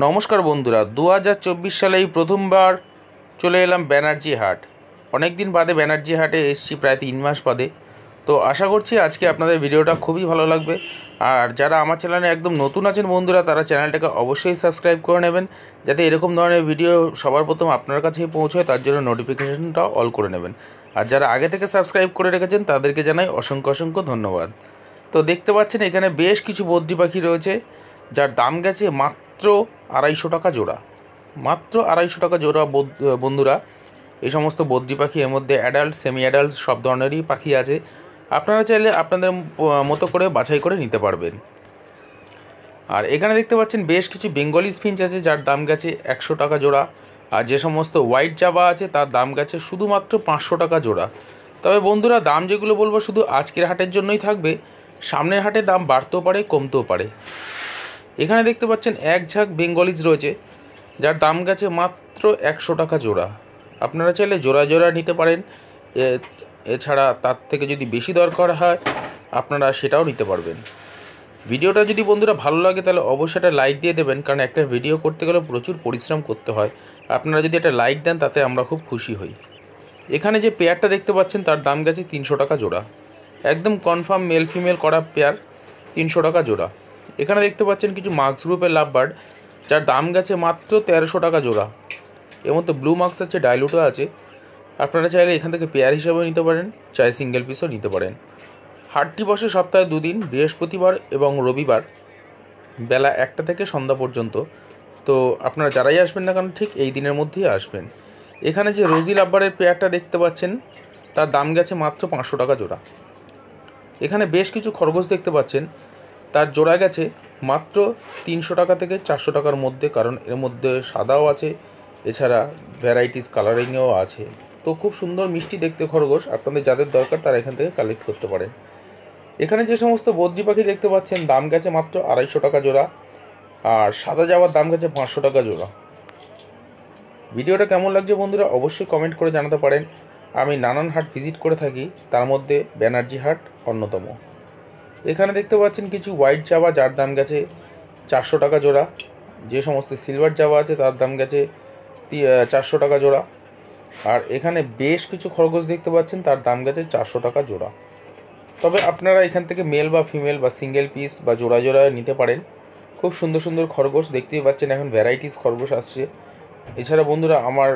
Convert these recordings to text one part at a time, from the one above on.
নমস্কার বন্ধুরা, 2024 সালে এই প্রথমবার চলে এলাম ব্যানার্জি হাট। অনেক দিন বাদে ব্যানার্জি হাটে এসেছি, প্রায় 3 মাস বাদে। তো আশা করছি আজকে আপনাদের ভিডিওটা খুবই ভালো লাগবে। আর যারা আমার চ্যানেলে একদম নতুন আছেন বন্ধুরা, তারা চ্যানেলটাকে অবশ্যই সাবস্ক্রাইব করে নেবেন, যাতে এরকম ধরনের ভিডিও সবার প্রথম আপনার কাছেই পৌঁছয়। তার জন্য নোটিফিকেশনটা অল করে নেবেন। আর যারা আগে থেকে সাবস্ক্রাইব করে রেখেছেন তাদেরকে জানাই অসংখ্য অসংখ্য ধন্যবাদ। তো দেখতে পাচ্ছেন এখানে বেশ কিছু বদ্রি পাখি রয়েছে, যার দাম গেছে মাত্র 250 টাকা জোড়া। মাত্র 250 টাকা জোড়া বন্ধুরা। এই সমস্ত বদ্রি পাখি, এর মধ্যে অ্যাডাল্ট, সেমি অ্যাডাল্ট সব ধরনেরই পাখি আছে। আপনারা চাইলে আপনাদের মতো করে বাছাই করে নিতে পারবেন। আর এখানে দেখতে পাচ্ছেন বেশ কিছু বেঙ্গলি ফিঞ্চ আছে, যার দাম গেছে 100 টাকা জোড়া। আর যে সমস্ত হোয়াইট জাবা আছে তার দাম গেছে শুধুমাত্র 500 টাকা জোড়া। তবে বন্ধুরা, দাম যেগুলো বলবো শুধু আজকের হাটের জন্যই থাকবে। সামনের হাটে দাম বাড়তেও পারে, কমতেও পারে। এখানে দেখতে পাচ্ছেন এক ঝাঁক বেঙ্গলিজ রয়েছে, যার দাম গেছে মাত্র 100 টাকা জোড়া। আপনারা চাইলে জোড়া জোড়া নিতে পারেন। এছাড়া তার থেকে যদি বেশি দরকার হয় আপনারা সেটাও নিতে পারবেন। ভিডিওটা যদি বন্ধুরা ভালো লাগে তাহলে অবশ্যই একটা লাইক দিয়ে দেবেন, কারণ একটা ভিডিও করতে গেলে প্রচুর পরিশ্রম করতে হয়। আপনারা যদি একটা লাইক দেন তাতে আমরা খুব খুশি হই। এখানে যে পেয়ারটা দেখতে পাচ্ছেন তার দাম গেছে 300 টাকা জোড়া। একদম কনফার্ম মেল ফিমেল করা পেয়ার, 300 টাকা জোড়া। এখানে দেখতে পাচ্ছেন কিছু মার্কস গ্রুপের লাভবার্ড, যার দাম গেছে মাত্র 1300 টাকা জোড়া। এর মধ্যে ব্লু মার্কস আছে, ডাইলুটও আছে। আপনারা চাইলে এখান থেকে পেয়ার হিসাবেও নিতে পারেন, চাই সিঙ্গেল পিসও নিতে পারেন। হাটটি বসে সপ্তাহে 2 দিন, বৃহস্পতিবার এবং রবিবার, বেলা 1টা থেকে সন্ধ্যা পর্যন্ত। তো আপনারা যারাই আসবেন না কেন ঠিক এই দিনের মধ্যেই আসবেন। এখানে যে রোজি লাভবারের পেয়ারটা দেখতে পাচ্ছেন তার দাম গেছে মাত্র 500 টাকা জোড়া। এখানে বেশ কিছু খরগোশ দেখতে পাচ্ছেন, তার জোড়া গেছে মাত্র 300 টাকা থেকে 400 টাকার মধ্যে, কারণ এর মধ্যে সাদাও আছে, এছাড়া ভ্যারাইটিস কালারিংয়েও আছে। তো খুব সুন্দর মিষ্টি দেখতে খরগোশ, আপনাদের যাদের দরকার তারা এখান থেকে কালেক্ট করতে পারেন। এখানে যে সমস্ত বদ্রি পাখি দেখতে পাচ্ছেন দাম গেছে মাত্র 250 টাকা জোড়া। আর সাদা জাবার দাম গেছে 500 টাকা জোড়া। ভিডিওটা কেমন লাগছে বন্ধুরা অবশ্যই কমেন্ট করে জানাতে পারেন। আমি নানান হাট ভিজিট করে থাকি, তার মধ্যে ব্যানার্জি হাট অন্যতম। এখানে দেখতে পাচ্ছেন কিছু হোয়াইট জাবা, যার দাম গেছে 400 টাকা জোড়া। যে সমস্ত সিলভার জাবা আছে তার দাম গেছে 400 টাকা জোড়া। আর এখানে বেশ কিছু খরগোশ দেখতে পাচ্ছেন, তার দাম গেছে 400 টাকা জোড়া। তবে আপনারা এখান থেকে মেল বা ফিমেল বা সিঙ্গেল পিস বা জোড়া জোড়া নিতে পারেন। খুব সুন্দর সুন্দর খরগোশ দেখতেই পাচ্ছেন, এখন ভ্যারাইটিস খরগোশ আসছে। এছাড়া বন্ধুরা আমার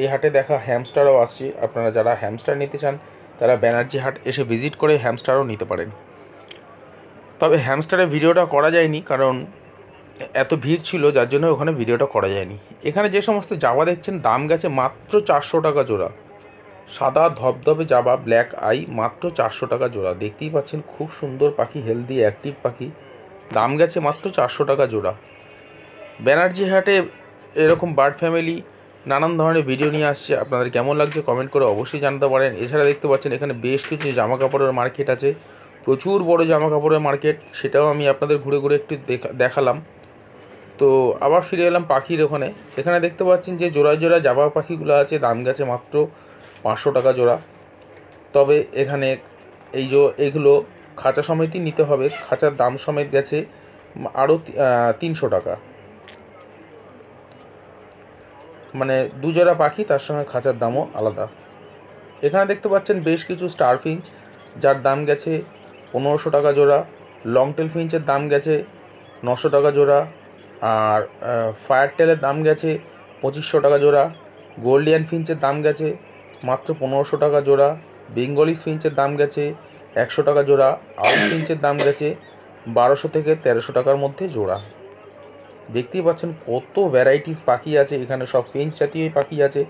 এই হাটে দেখা হ্যামস্টারও আসছে। আপনারা যারা হ্যামস্টার নিতে চান তারা ব্যানার্জি হাট এসে ভিজিট করে হ্যামস্টারও নিতে পারেন। তবে হ্যামস্টারের ভিডিওটা করা যায়নি, কারণ এত ভিড় ছিল, যার জন্য ওখানে ভিডিওটা করা যায়নি। এখানে যে সমস্ত জাবা দেখছেন দাম গেছে মাত্র 400 টাকা জোড়া। সাদা ধবধবে জাবা, ব্ল্যাক আই, মাত্র 400 টাকা জোড়া। দেখতেই পাচ্ছেন খুব সুন্দর পাখি, হেলদি অ্যাক্টিভ পাখি, দাম গেছে মাত্র 400 টাকা জোড়া। ব্যানার্জি হাটে এরকম বার্ড ফ্যামিলি নানান ধরনের ভিডিও নিয়ে আসছে। আপনাদের কেমন লাগছে কমেন্ট করে অবশ্যই জানাতে পারেন। এছাড়া দেখতে পাচ্ছেন এখানে বেশ কিছু জামা কাপড়ের মার্কেট আছে, প্রচুর বড় জামা কাপড়ের মার্কেট, সেটাও আমি আপনাদের ঘুরে ঘুরে একটু দেখালাম। তো আবার ফিরে এলাম পাখির ওখানে। এখানে দেখতে পাচ্ছেন যে জোড়ায় জোড়ায় জাবা পাখিগুলো আছে, দাম গেছে মাত্র 500 টাকা জোড়া। তবে এখানে এইগুলো খাঁচা সমেতই নিতে হবে, খাঁচার দাম সমেত গেছে আরও 300 টাকা। মানে দুজোড়া পাখি, তার সঙ্গে খাঁচার দামও আলাদা। এখানে দেখতে পাচ্ছেন বেশ কিছু স্টার ফিঞ্চ, যার দাম গেছে 1500 টাকা জোড়া। লং টেল ফিঞ্চের দাম গেছে 900 টাকা জোড়া। আর ফায়ার টেলের দাম গেছে 2500 টাকা জোড়া। গোল্ডিয়ান ফিঞ্চের দাম গেছে মাত্র 1500 টাকা জোড়া। বেঙ্গলিস ফিঞ্চের দাম গেছে 100 টাকা জোড়া। আউট ফিঞ্চের দাম গেছে 1200 থেকে 1300 টাকার মধ্যে জোড়া। দেখতেই পাচ্ছেন কত ভ্যারাইটিস পাখি আছে এখানে, সব ফিঞ্চ জাতীয় পাখি আছে।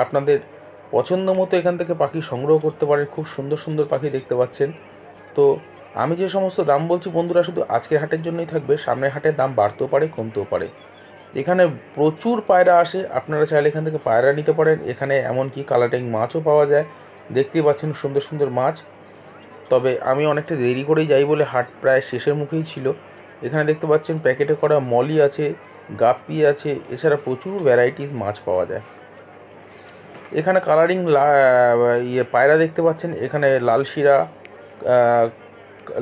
আপনাদের পছন্দ মতো এখান থেকে পাখি সংগ্রহ করতে পারেন। খুব সুন্দর সুন্দর পাখি দেখতে পাচ্ছেন। তো আমি যে সমস্ত দাম বলছি বন্ধুরা শুধু আজকের হাটের জন্যই থাকবে, সামনের হাটের দাম বাড়তেও পারে, কমতেও পারে। এখানে প্রচুর পায়রা আসে, আপনারা চাইলে এখান থেকে পায়রা নিতে পারেন। এখানে এমনকি কালারিং মাছও পাওয়া যায়, দেখতেই পাচ্ছেন সুন্দর সুন্দর মাছ। তবে আমি অনেকটা দেরি করেই যাই বলে হাট প্রায় শেষের মুখেই ছিল। এখানে দেখতে পাচ্ছেন প্যাকেটে করা মলি আছে, গাপ্পি আছে, এছাড়া প্রচুর ভ্যারাইটিস মাছ পাওয়া যায়। এখানে কালারিং পায়রা দেখতে পাচ্ছেন, এখানে লাল শিরা,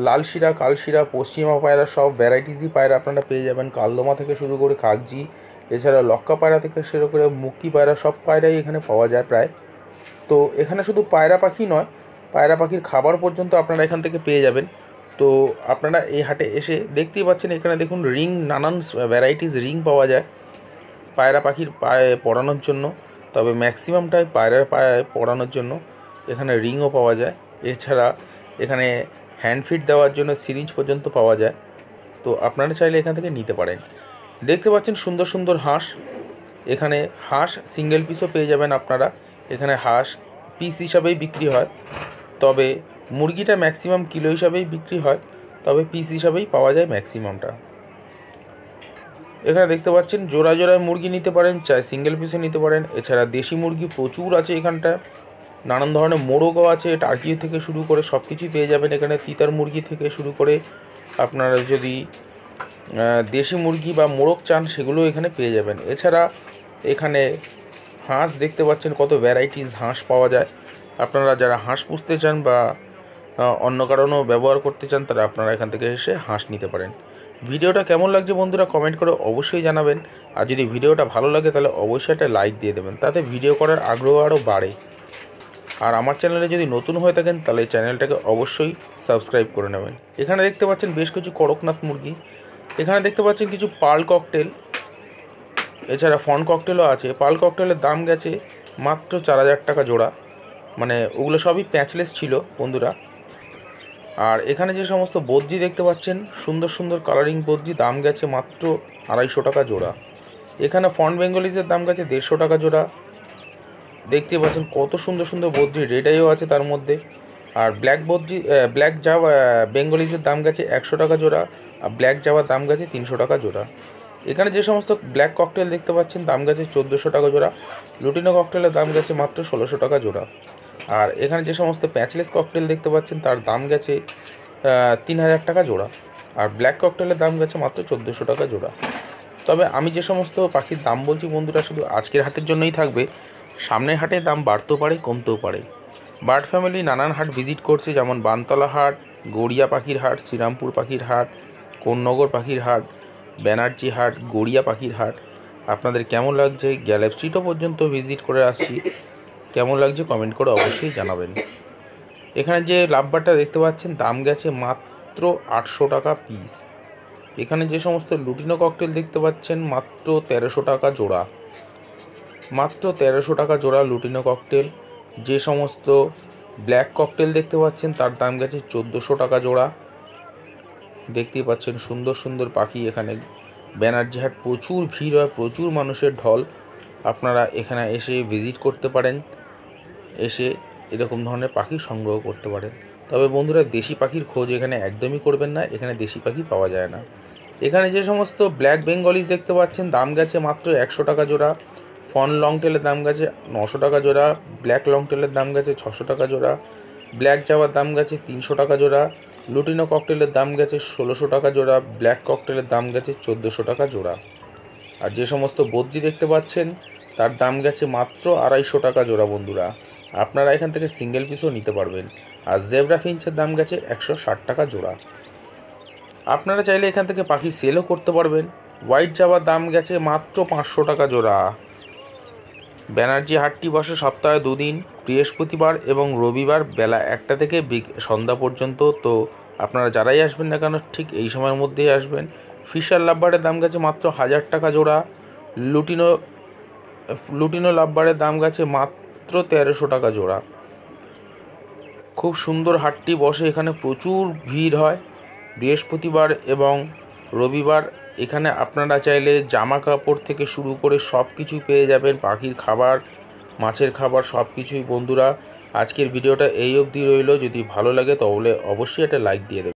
লালশিরা, কালশিরা, পশ্চিমা পায়রা সব ভ্যারাইটিসই পায়রা আপনারা পেয়ে যাবেন। কালদমা থেকে শুরু করে কাগজি, এছাড়া লক্কা পায়রা থেকে শুরু করে মুক্কি পায়রা, সব পায়রাই এখানে পাওয়া যায় প্রায়। তো এখানে শুধু পায়রা পাখি নয়, পায়রা পাখির খাবার পর্যন্ত আপনারা এখান থেকে পেয়ে যাবেন। তো আপনারা এই হাটে এসে দেখতেই পাচ্ছেন, এখানে দেখুন রিং, নানান ভ্যারাইটিস রিং পাওয়া যায় পায়রা পাখির পায়ে পরানোর জন্য। তবে ম্যাক্সিমামটাই পায়রার পায়ে পরানোর জন্য। এখানে রিংও পাওয়া যায়, এছাড়া এখানে হ্যান্ড ফিড দেওয়ার জন্য সিরিঞ্জ পর্যন্ত পাওয়া যায়। তো আপনারা চাইলে এখান থেকে নিতে পারেন। দেখতে পাচ্ছেন সুন্দর সুন্দর হাঁস। এখানে হাঁস সিঙ্গেল পিসও পেয়ে যাবেন আপনারা। এখানে হাঁস পিস হিসাবেই বিক্রি হয়, তবে মুরগিটা ম্যাক্সিমাম কিলো হিসাবেই বিক্রি হয়, তবে পিস হিসাবেই পাওয়া যায় ম্যাক্সিমামটা। এখানে দেখতে পাচ্ছেন জোড়া জোড়ায় মুরগি নিতে পারেন, চাই সিঙ্গেল পিসে নিতে পারেন। এছাড়া দেশি মুরগি প্রচুর আছে এখানটায়, নানান ধরনের মোরগও আছে, টার্কি থেকে শুরু করে সব কিছুই পেয়ে যাবেন এখানে। তিতার মুরগি থেকে শুরু করে আপনারা যদি দেশি মুরগি বা মোরগ চান সেগুলো এখানে পেয়ে যাবেন। এছাড়া এখানে হাঁস দেখতে পাচ্ছেন কত ভ্যারাইটিস হাঁস পাওয়া যায়। আপনারা যারা হাঁস পুষতে চান বা অন্য কারণেও ব্যবহার করতে চান, তারা আপনারা এখান থেকে এসে হাঁস নিতে পারেন। ভিডিওটা কেমন লাগছে বন্ধুরা কমেন্ট করে অবশ্যই জানাবেন। আর যদি ভিডিওটা ভালো লাগে তাহলে অবশ্যই একটা লাইক দিয়ে দেবেন, তাতে ভিডিও করার আগ্রহ আরও বাড়ে। আর আমার চ্যানেলে যদি নতুন হয়ে থাকেন তাহলে চ্যানেলটাকে অবশ্যই সাবস্ক্রাইব করে নেবেন। এখানে দেখতে পাচ্ছেন বেশ কিছু করকনাথ মুরগি। এখানে দেখতে পাচ্ছেন কিছু পার্ল ককটেল, এছাড়া ফন ককটেলও আছে। পার্ল ককটেলের দাম গেছে মাত্র 4000 টাকা জোড়া, মানে ওগুলো সবই প্যাচলেস ছিল বন্ধুরা। আর এখানে যে সমস্ত বদ্রি দেখতে পাচ্ছেন সুন্দর সুন্দর কালারিং বদ্রি, দাম গেছে মাত্র 250 টাকা জোড়া। এখানে ফন বেঙ্গলিজের দাম গেছে 150 টাকা জোড়া। দেখতে পাচ্ছেন কত সুন্দর সুন্দর বদ্রি, রেড আইও আছে তার মধ্যে। আর ব্ল্যাক বদ্রি, ব্ল্যাক জাভা বেঙ্গলিজের দাম গেছে 100 টাকা জোড়া, আর ব্ল্যাক জাভার দাম গেছে 300 টাকা জোড়া। এখানে যে সমস্ত ব্ল্যাক ককটেল দেখতে পাচ্ছেন দাম গেছে 1400 টাকা জোড়া। লুটিনো ককটেলের দাম গেছে মাত্র 1600 টাকা জোড়া। আর এখানে যে সমস্ত প্যাচলেস ককটেল দেখতে পাচ্ছেন তার দাম গেছে 3000 টাকা জোড়া। আর ব্ল্যাক ককটেলের দাম গেছে মাত্র 1400 টাকা জোড়া। তবে আমি যে সমস্ত পাখির দাম বলছি বন্ধুরা শুধু আজকের হাটের জন্যই থাকবে, সামনের হাটে দাম বাড়তেও পারে কমতেও পারে। বার্ড ফ্যামিলি নানান হাট ভিজিট করছে, যেমন বানতলা হাট, গড়িয়া পাখির হাট, শ্রীরামপুর পাখির হাট, কোন্নগর পাখির হাট, ব্যানার্জি হাট, গড়িয়া পাখির হাট। আপনাদের কেমন লাগছে? গ্যালেপ স্ট্রিটও পর্যন্ত ভিজিট করে আসছি, কেমন লাগছে কমেন্ট করে অবশ্যই জানাবেন। এখানে যে লাভবারটা দেখতে পাচ্ছেন দাম গেছে মাত্র 800 টাকা পিস। এখানে যে সমস্ত লুটিনো ককটেল দেখতে পাচ্ছেন মাত্র 1300 টাকা জোড়া, মাত্র 1300 টাকা জোড়া লুটিনো ককটেল। যে সমস্ত ব্ল্যাক ককটেল দেখতে পাচ্ছেন তার দাম গেছে 1400 টাকা জোড়া। দেখতেই পাচ্ছেন সুন্দর সুন্দর পাখি এখানে। ব্যানার্জি হাট প্রচুর ভিড় হয়, প্রচুর মানুষের ঢল। আপনারা এখানে এসে ভিজিট করতে পারেন, এসে এরকম ধরনের পাখি সংগ্রহ করতে পারেন। তবে বন্ধুরা দেশি পাখির খোঁজ এখানে একদমই করবেন না, এখানে দেশি পাখি পাওয়া যায় না। এখানে যে সমস্ত ব্ল্যাক বেঙ্গলিজ দেখতে পাচ্ছেন দাম গেছে মাত্র 100 টাকা জোড়া। ফন লং টেলের দাম গেছে 900 টাকা জোড়া। ব্ল্যাক লং টেলের দাম গেছে 600 টাকা জোড়া। ব্ল্যাক জাভার দাম গেছে 300 টাকা জোড়া। লুটিনো ককটেলের দাম গেছে 1600 টাকা জোড়া। ব্ল্যাক ককটেলের দাম গেছে 1400 টাকা জোড়া। আর যে সমস্ত বদ্রি দেখতে পাচ্ছেন তার দাম গেছে মাত্র 250 টাকা জোড়া বন্ধুরা। আপনারা এখান থেকে সিঙ্গেল পিসও নিতে পারবেন। আর জেব্রা ফিঞ্চের দাম গেছে 160 টাকা জোড়া। আপনারা চাইলে এখান থেকে পাখি সেলও করতে পারবেন। হোয়াইট জাভার দাম গেছে মাত্র 500 টাকা জোড়া। ব্যানার্জি হাটটি বসে সপ্তাহে 2 দিন, বৃহস্পতিবার এবং রবিবার বেলা 1টা থেকে সন্ধ্যা পর্যন্ত। তো আপনারা যারাই আসবেন না কেন ঠিক এই সময়ের মধ্যেই আসবেন। ফিশার লাভবারের দাম গেছে মাত্র 1000 টাকা জোড়া। লুটিনো লাভবারের দাম গেছে মাত্র 1300 টাকা জোড়া। খুব সুন্দর হাটটি বসে, এখানে প্রচুর ভিড় হয় বৃহস্পতিবার এবং রবিবার। এখানে আপনারা চাইলে জামা কাপড় থেকে শুরু করে সব কিছু পেয়ে যাবেন, পাখির খাবার, মাছের খাবার সব কিছুই। বন্ধুরা আজকের ভিডিওটা এই অবধি রইল। যদি ভালো লাগে তাহলে অবশ্যই একটা লাইক দিয়ে দেবেন।